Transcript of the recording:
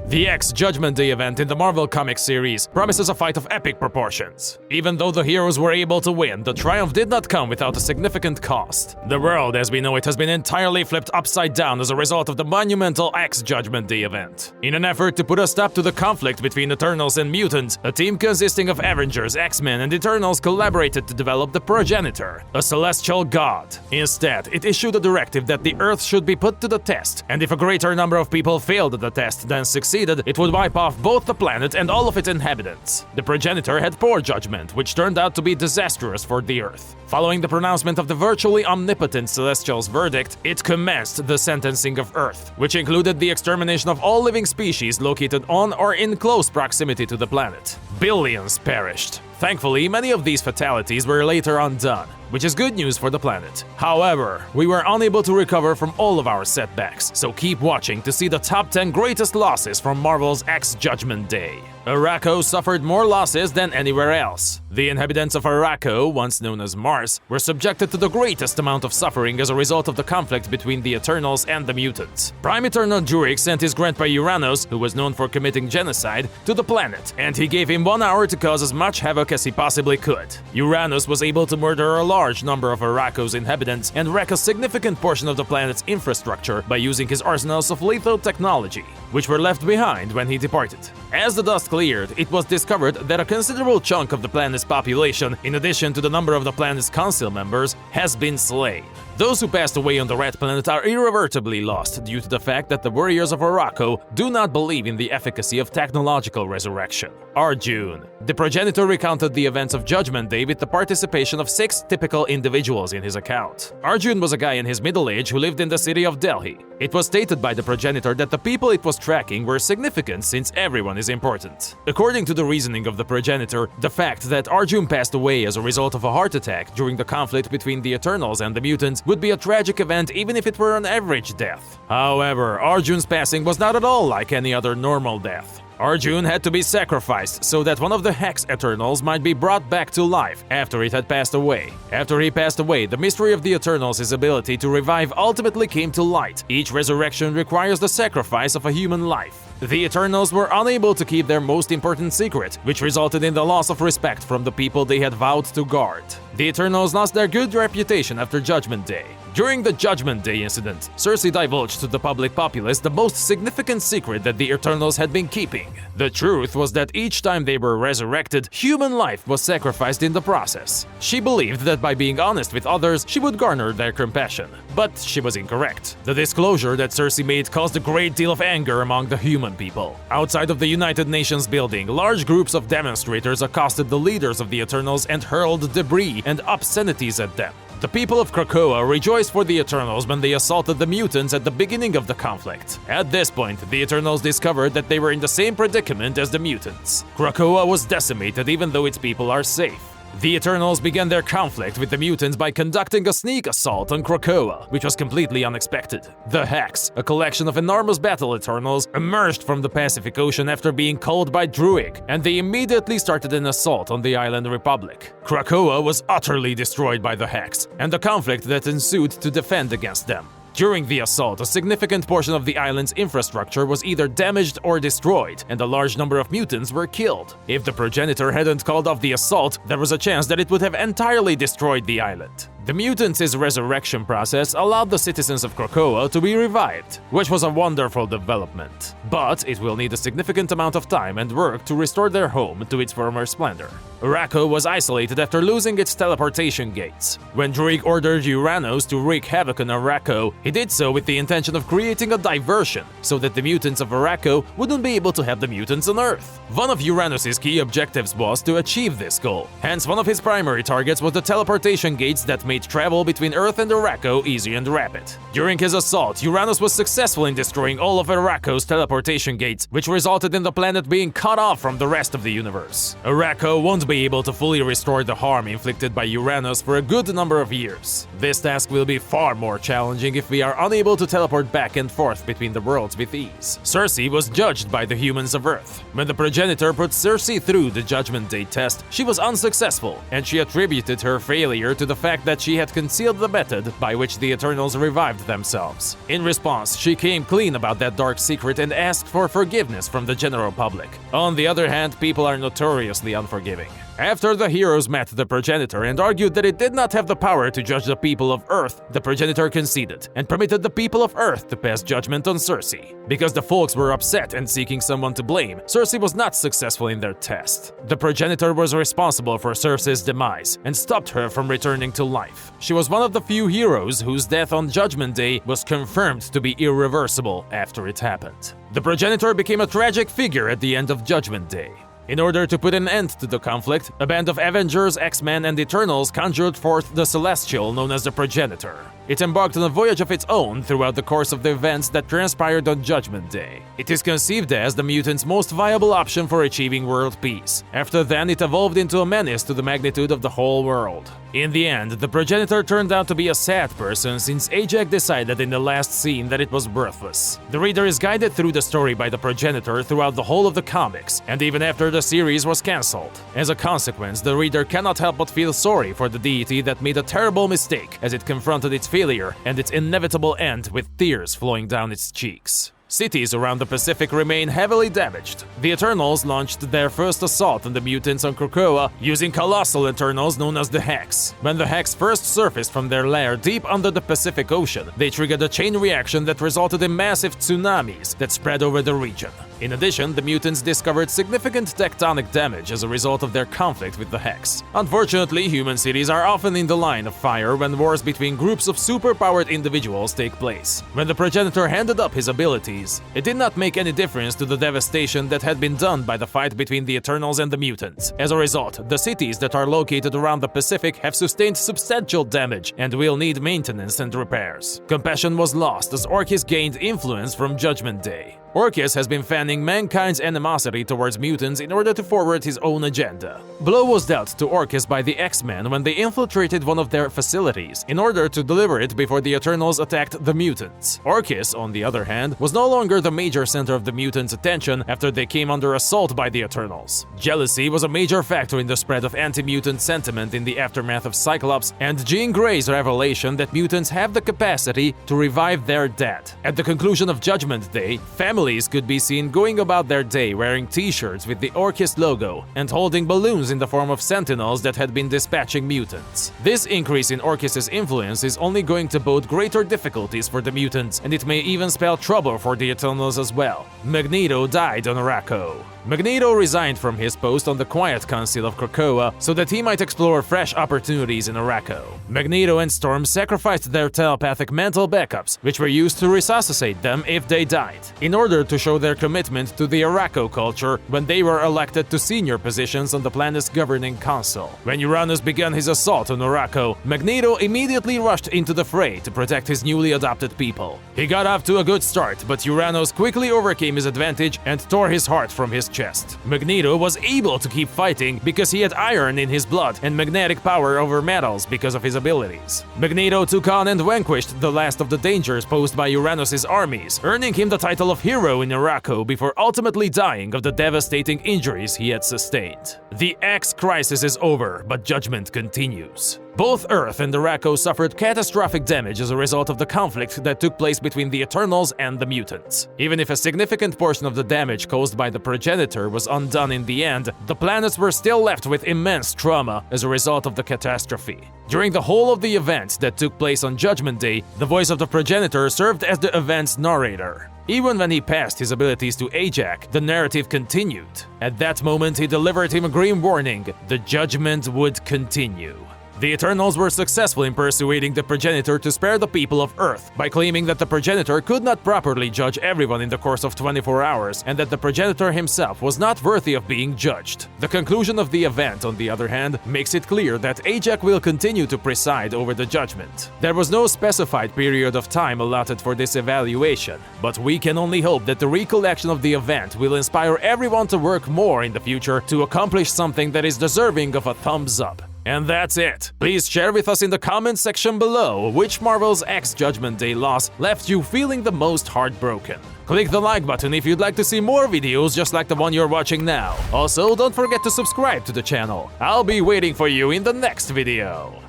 The X Judgment Day event in the Marvel Comics series promises a fight of epic proportions. Even though the heroes were able to win, the triumph did not come without a significant cost. The world as we know it has been entirely flipped upside down as a result of the monumental X Judgment Day event. In an effort to put a stop to the conflict between Eternals and mutants, a team consisting of Avengers, X-Men, and Eternals collaborated to develop the Progenitor, a celestial god. Instead, it issued a directive that the Earth should be put to the test, and if a greater number of people failed the test than succeeded, it would wipe off both the planet and all of its inhabitants. The Progenitor had poor judgment, which turned out to be disastrous for the Earth. Following the pronouncement of the virtually omnipotent Celestial's verdict, it commenced the sentencing of Earth, which included the extermination of all living species located on or in close proximity to the planet. Billions perished. Thankfully, many of these fatalities were later undone, which is good news for the planet. However, we were unable to recover from all of our setbacks, so keep watching to see the top 10 greatest losses from Marvel's X Judgment Day. Arakko suffered more losses than anywhere else. The inhabitants of Arakko, once known as Mars, were subjected to the greatest amount of suffering as a result of the conflict between the Eternals and the mutants. Prime Eternal Druig sent his grandpa Uranus, who was known for committing genocide, to the planet, and he gave him 1 hour to cause as much havoc as he possibly could. Uranus was able to murder a large number of Arakko's inhabitants and wreck a significant portion of the planet's infrastructure by using his arsenals of lethal technology, which were left behind when he departed. As the dust cleared, it was discovered that a considerable chunk of the planet's population, in addition to the number of the planet's council members, has been slain. Those who passed away on the Red Planet are irreversibly lost due to the fact that the warriors of Arakko do not believe in the efficacy of technological resurrection. Arjun. The Progenitor recounted the events of Judgment Day with the participation of 6 typical individuals in his account. Arjun was a guy in his middle age who lived in the city of Delhi. It was stated by the Progenitor that the people it was tracking were significant since everyone is important. According to the reasoning of the Progenitor, the fact that Arjun passed away as a result of a heart attack during the conflict between the Eternals and the mutants would be a tragic event even if it were an average death. However, Arjun's passing was not at all like any other normal death. Arjun had to be sacrificed so that one of the Hex Eternals might be brought back to life after it had passed away. After he passed away, the mystery of the Eternals' ability to revive ultimately came to light. Each resurrection requires the sacrifice of a human life. The Eternals were unable to keep their most important secret, which resulted in the loss of respect from the people they had vowed to guard. The Eternals lost their good reputation after Judgment Day. During the Judgment Day incident, Cersei divulged to the public populace the most significant secret that the Eternals had been keeping. The truth was that each time they were resurrected, human life was sacrificed in the process. She believed that by being honest with others, she would garner their compassion. But she was incorrect. The disclosure that Cersei made caused a great deal of anger among the human people. Outside of the United Nations building, large groups of demonstrators accosted the leaders of the Eternals and hurled debris and obscenities at them. The people of Krakoa rejoiced for the Eternals when they assaulted the mutants at the beginning of the conflict. At this point, the Eternals discovered that they were in the same predicament as the mutants. Krakoa was decimated even though its people are safe. The Eternals began their conflict with the mutants by conducting a sneak assault on Krakoa, which was completely unexpected. The Hex, a collection of enormous battle Eternals, emerged from the Pacific Ocean after being called by Druig, and they immediately started an assault on the island Republic. Krakoa was utterly destroyed by the Hex, and the conflict that ensued to defend against them. During the assault, a significant portion of the island's infrastructure was either damaged or destroyed, and a large number of mutants were killed. If the Progenitor hadn't called off the assault, there was a chance that it would have entirely destroyed the island. The mutants' resurrection process allowed the citizens of Krakoa to be revived, which was a wonderful development. But it will need a significant amount of time and work to restore their home to its former splendor. Arakko was isolated after losing its teleportation gates. When Druig ordered Uranus to wreak havoc on Arakko, he did so with the intention of creating a diversion so that the mutants of Arakko wouldn't be able to have the mutants on Earth. One of Uranus' key objectives was to achieve this goal. Hence, one of his primary targets was the teleportation gates that made travel between Earth and Arakko easy and rapid. During his assault, Uranus was successful in destroying all of Arakko's teleportation gates, which resulted in the planet being cut off from the rest of the universe. Arakko won't be able to fully restore the harm inflicted by Uranus for a good number of years. This task will be far more challenging if we are unable to teleport back and forth between the worlds with ease. Cersei was judged by the humans of Earth. When the progenitor put Cersei through the Judgment Day test, she was unsuccessful, and she attributed her failure to the fact that she had concealed the method by which the Eternals revived themselves. In response, she came clean about that dark secret and asked for forgiveness from the general public. On the other hand, people are notoriously unforgiving. After the heroes met the progenitor and argued that it did not have the power to judge the people of Earth, the progenitor conceded and permitted the people of Earth to pass judgment on Cersei. Because the folks were upset and seeking someone to blame, Cersei was not successful in their test. The progenitor was responsible for Cersei's demise and stopped her from returning to life. She was one of the few heroes whose death on Judgment Day was confirmed to be irreversible after it happened. The progenitor became a tragic figure at the end of Judgment Day. In order to put an end to the conflict, a band of Avengers, X-Men, and Eternals conjured forth the Celestial known as the Progenitor. It embarked on a voyage of its own throughout the course of the events that transpired on Judgment Day. It is conceived as the mutants' most viable option for achieving world peace. After then, it evolved into a menace to the magnitude of the whole world. In the end, the Progenitor turned out to be a sad person since a.x.e decided in the last scene that it was worthless. The reader is guided through the story by the Progenitor throughout the whole of the comics, and even after the series was cancelled. As a consequence, the reader cannot help but feel sorry for the deity that made a terrible mistake as it confronted its failure and its inevitable end with tears flowing down its cheeks. Cities around the Pacific remain heavily damaged. The Eternals launched their first assault on the mutants on Krakoa using colossal Eternals known as the Hex. When the Hex first surfaced from their lair deep under the Pacific Ocean, they triggered a chain reaction that resulted in massive tsunamis that spread over the region. In addition, the mutants discovered significant tectonic damage as a result of their conflict with the Hex. Unfortunately, human cities are often in the line of fire when wars between groups of superpowered individuals take place. When the Progenitor handed up his abilities, it did not make any difference to the devastation that had been done by the fight between the Eternals and the mutants. As a result, the cities that are located around the Pacific have sustained substantial damage and will need maintenance and repairs. Compassion was lost as Orchis gained influence from Judgment Day. Orchis has been fanning mankind's animosity towards mutants in order to forward his own agenda. Blow was dealt to Orchis by the X-Men when they infiltrated one of their facilities in order to deliver it before the Eternals attacked the mutants. Orchis, on the other hand, was no longer the major center of the mutants' attention after they came under assault by the Eternals. Jealousy was a major factor in the spread of anti-mutant sentiment in the aftermath of Cyclops and Jean Grey's revelation that mutants have the capacity to revive their dead. At the conclusion of Judgment Day, families could be seen going about their day wearing t-shirts with the Orchis logo and holding balloons in the form of sentinels that had been dispatching mutants. This increase in Orchis's influence is only going to bode greater difficulties for the mutants, and it may even spell trouble for the Eternals as well. Magneto died on Araco. Magneto resigned from his post on the Quiet Council of Krakoa so that he might explore fresh opportunities in Araco. Magneto and Storm sacrificed their telepathic mental backups, which were used to resuscitate them if they died, in order to show their commitment to the Araco culture when they were elected to senior positions on the planet's governing council. When Uranus began his assault on Araco, Magneto immediately rushed into the fray to protect his newly adopted people. He got off to a good start, but Uranus quickly overcame his advantage and tore his heart from his chest. Magneto was able to keep fighting because he had iron in his blood and magnetic power over metals because of his abilities. Magneto took on and vanquished the last of the dangers posed by Uranus's armies, earning him the title of hero in Araco before ultimately dying of the devastating injuries he had sustained. The X crisis is over, but judgment continues. Both Earth and Araco suffered catastrophic damage as a result of the conflict that took place between the Eternals and the mutants. Even if a significant portion of the damage caused by the Progenitor was undone in the end, the planets were still left with immense trauma as a result of the catastrophe. During the whole of the events that took place on Judgment Day, the voice of the Progenitor served as the event's narrator. Even when he passed his abilities to a.x.e, the narrative continued. At that moment, he delivered him a grim warning: the judgment would continue. The Eternals were successful in persuading the Progenitor to spare the people of Earth by claiming that the Progenitor could not properly judge everyone in the course of 24 hours and that the Progenitor himself was not worthy of being judged. The conclusion of the event, on the other hand, makes it clear that a.x.e will continue to preside over the judgment. There was no specified period of time allotted for this evaluation, but we can only hope that the recollection of the event will inspire everyone to work more in the future to accomplish something that is deserving of a thumbs up. And that's it. Please share with us in the comments section below which Marvel's X Judgment Day loss left you feeling the most heartbroken. Click the like button if you'd like to see more videos just like the one you're watching now. Also, don't forget to subscribe to the channel. I'll be waiting for you in the next video.